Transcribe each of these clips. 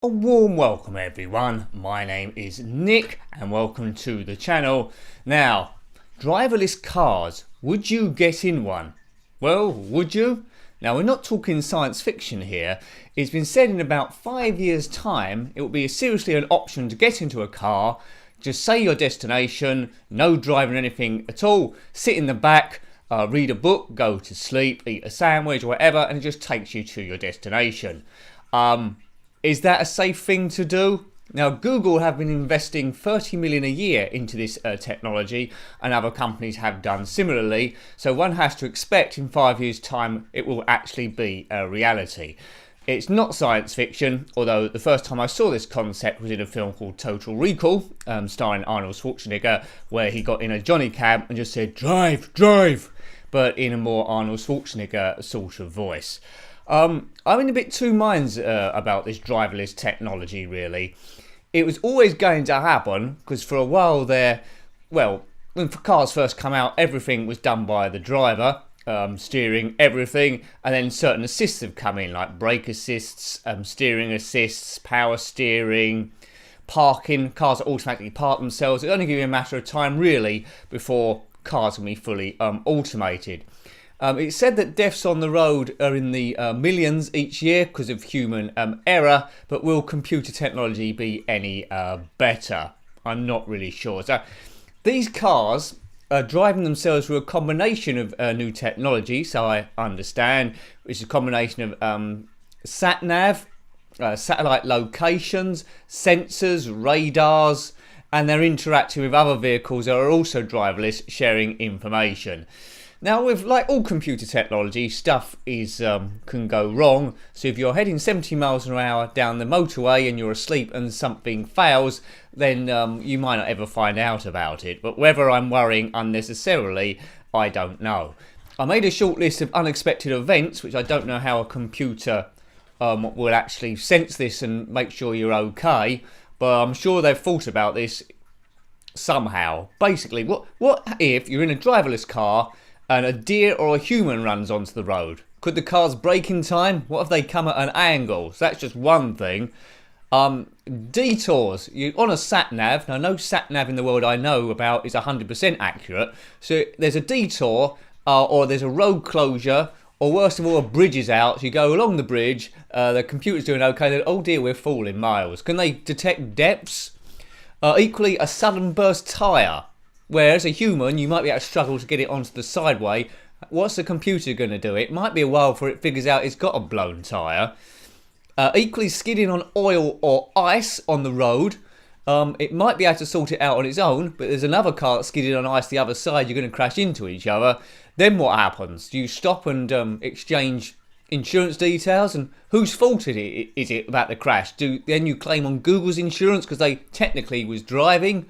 A warm welcome everyone, my name is Nick and welcome to the channel. Now, driverless cars, would you get in one? Well, would you? Now we're not talking science fiction here. It's been said in about 5 years time it will be seriously an option to get into a car, just say your destination, no driving anything at all, sit in the back, read a book, go to sleep, eat a sandwich or whatever, and it just takes you to your destination. Is that a safe thing to do? Now, Google have been investing 30 million a year into this technology, and other companies have done similarly. So one has to expect in 5 years' time it will actually be a reality. It's not science fiction, although the first time I saw this concept was in a film called Total Recall, starring Arnold Schwarzenegger, where he got in a Johnny cab and just said, "Drive, drive," but in a more Arnold Schwarzenegger sort of voice. I'm in a bit two minds about this driverless technology, really. It was always going to happen, because for a while there, well, when cars first come out, everything was done by the driver, steering, everything, and then certain assists have come in, like brake assists, steering assists, power steering, parking, cars that automatically park themselves. It'll only give you a matter of time, really, before cars can be fully automated. It's said that deaths on the road are in the millions each year because of human error, but will computer technology be any better? I'm not really sure. So these cars are driving themselves through a combination of new technology, so I understand, which is a combination of sat-nav, satellite locations, sensors, radars, and they're interacting with other vehicles that are also driverless, sharing information. Now, with like all computer technology, stuff can go wrong. So if you're heading 70 miles an hour down the motorway and you're asleep and something fails, then you might not ever find out about it. But whether I'm worrying unnecessarily, I don't know. I made a short list of unexpected events, which I don't know how a computer will actually sense this and make sure you're okay. But I'm sure they've thought about this somehow. Basically, what if you're in a driverless car and a deer or a human runs onto the road? Could the cars brake in time? What if they come at an angle? So that's just one thing. Detours. You're on a sat-nav. Now, no sat-nav in the world I know about is 100% accurate. So there's a detour, or there's a road closure, or worst of all, a bridge is out. So you go along the bridge, the computer's doing okay, then, oh dear, we're falling miles. Can they detect depths? Equally, a sudden burst tyre. Whereas a human, you might be able to struggle to get it onto the sideway. What's the computer going to do? It might be a while before it figures out it's got a blown tyre. Equally, skidding on oil or ice on the road. It might be able to sort it out on its own, but there's another car that's skidding on ice the other side. You're going to crash into each other. Then what happens? Do you stop and exchange insurance details? And whose fault is it about the crash? Then you claim on Google's insurance because they technically was driving?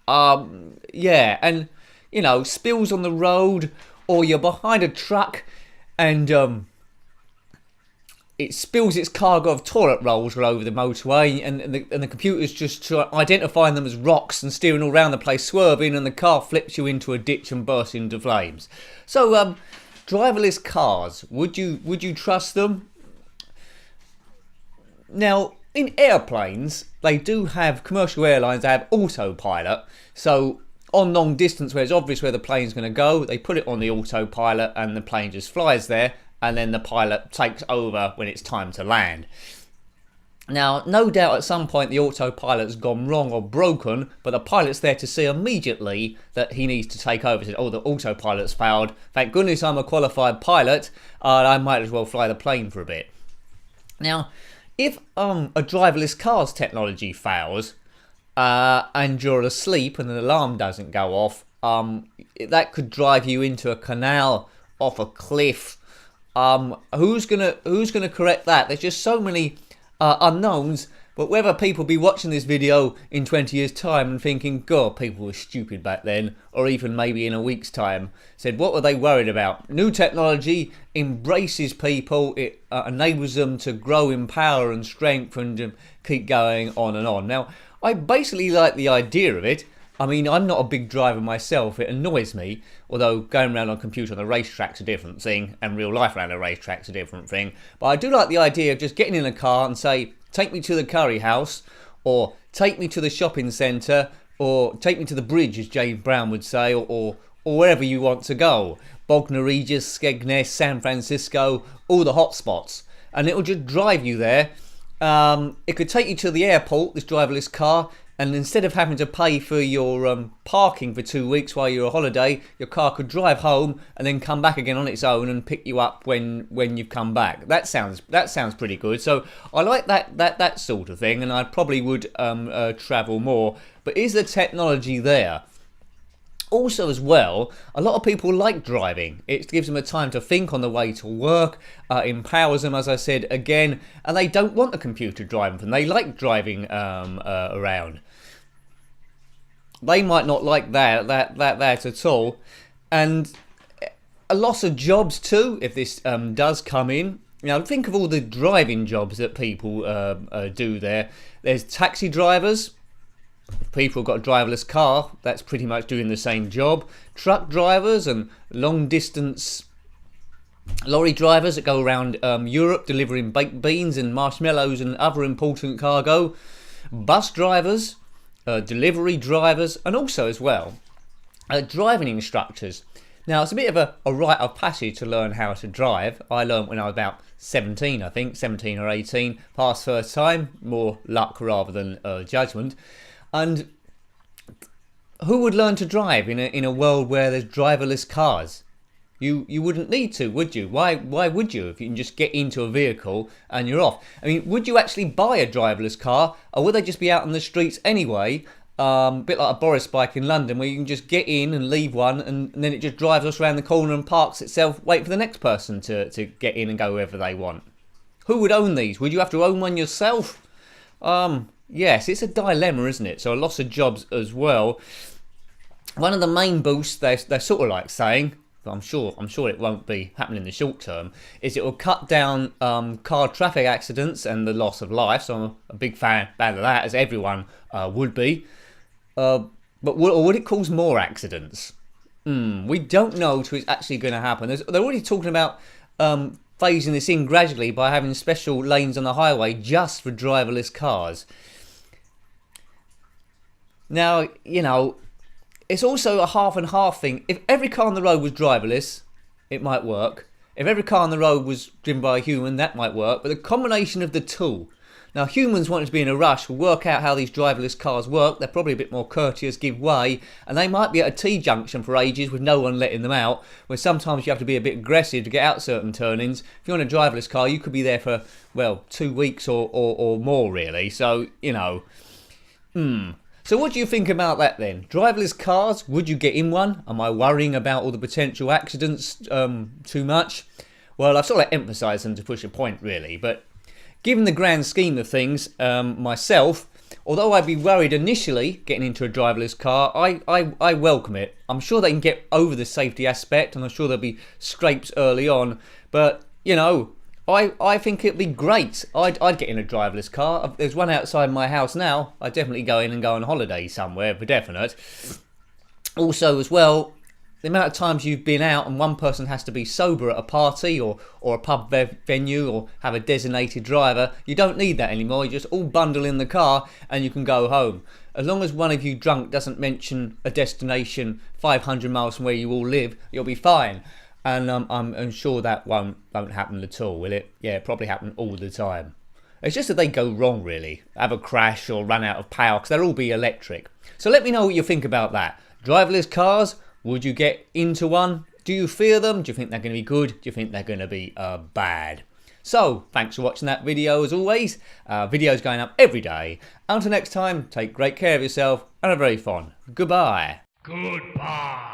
Yeah, and you know, spills on the road, or you're behind a truck and it spills its cargo of toilet rolls all over the motorway, and the computer's just identifying them as rocks and steering all around the place, swerving, and the car flips you into a ditch and bursts into flames. So driverless cars, would you trust them? Now, in airplanes, they do have, commercial airlines, they have autopilot. So on long distance where it's obvious where the plane's going to go, they put it on the autopilot and the plane just flies there, and then the pilot takes over when it's time to land. Now, no doubt at some point the autopilot's gone wrong or broken, but the pilot's there to see immediately that he needs to take over. Said, oh, the autopilot's failed. Thank goodness I'm a qualified pilot. I might as well fly the plane for a bit. Now, if a driverless cars technology fails and you're asleep and an alarm doesn't go off, that could drive you into a canal, off a cliff. Who's gonna correct that? There's just so many unknowns. But whether people be watching this video in 20 years time and thinking, God, people were stupid back then, or even maybe in a week's time, said, what were they worried about? New technology embraces people, it enables them to grow in power and strength and keep going on and on. Now, I basically like the idea of it. I mean, I'm not a big driver myself, it annoys me, although going around on a computer on a racetrack's a different thing, and real life around a racetrack's a different thing. But I do like the idea of just getting in a car and say, take me to the curry house, or take me to the shopping centre, or take me to the bridge, as James Brown would say, or wherever you want to go. Bognor Regis, Skegness, San Francisco, all the hot spots. And it'll just drive you there. It could take you to the airport, this driverless car, and instead of having to pay for your parking for 2 weeks while you're on holiday, your car could drive home and then come back again on its own and pick you up when you've come back. That sounds pretty good. So I like that sort of thing, and I probably would travel more. But is the technology there? Also as well, a lot of people like driving. It gives them a time to think on the way to work, empowers them, as I said again, and they don't want a computer driving for them. They like driving around. They might not like that at all. And a loss of jobs too, if this does come in. Now think of all the driving jobs that people do there. There's taxi drivers. If people have got a driverless car, that's pretty much doing the same job. Truck drivers and long distance lorry drivers that go around Europe delivering baked beans and marshmallows and other important cargo. Bus drivers, delivery drivers, and also as well driving instructors. Now it's a bit of a rite of passage to learn how to drive. I learned when I was about 17, I think, 17 or 18, passed first time, more luck rather than judgment. And who would learn to drive in a world where there's driverless cars? You wouldn't need to, would you? Why would you, if you can just get into a vehicle and you're off? I mean, would you actually buy a driverless car, or would they just be out on the streets anyway? A bit like a Boris bike in London, where you can just get in and leave one, and then it just drives us around the corner and parks itself, wait for the next person to get in and go wherever they want. Who would own these? Would you have to own one yourself? Yes, it's a dilemma, isn't it? So a loss of jobs as well. One of the main boosts they're sort of like saying, but I'm sure it won't be happening in the short term, is it will cut down car traffic accidents and the loss of life. So I'm a big fan of that, as everyone would be. But would it cause more accidents? We don't know till it's actually going to happen. They're already talking about phasing this in gradually by having special lanes on the highway just for driverless cars. Now, you know, it's also a half and half thing. If every car on the road was driverless, it might work. If every car on the road was driven by a human, that might work. But the combination of the two. Now, humans wanting to be in a rush will work out how these driverless cars work. They're probably a bit more courteous, give way, and they might be at a T-junction for ages with no one letting them out, where sometimes you have to be a bit aggressive to get out certain turnings. If you're on a driverless car, you could be there for, well, 2 weeks or more, really. So, you know, So what do you think about that then? Driverless cars, would you get in one? Am I worrying about all the potential accidents too much? Well, I've sort of emphasised them to push a point, really, but given the grand scheme of things, myself, although I'd be worried initially getting into a driverless car, I welcome it. I'm sure they can get over the safety aspect, and I'm sure there'll be scrapes early on, but, you know, I think it'd be great. I'd get in a driverless car. There's one outside my house now. I'd definitely go in and go on holiday somewhere for definite. Also as well, the amount of times you've been out and one person has to be sober at a party or a pub venue or have a designated driver, you don't need that anymore. You just all bundle in the car and you can go home. As long as one of you drunk doesn't mention a destination 500 miles from where you all live, you'll be fine. And I'm sure that won't happen at all, will it? Yeah, it probably happen all the time. It's just that they go wrong, really. Have a crash or run out of power, because they'll all be electric. So let me know what you think about that. Driverless cars, would you get into one? Do you fear them? Do you think they're going to be good? Do you think they're going to be bad? So, thanks for watching that video as always. Videos going up every day. Until next time, take great care of yourself and have a very fun. Goodbye. Goodbye.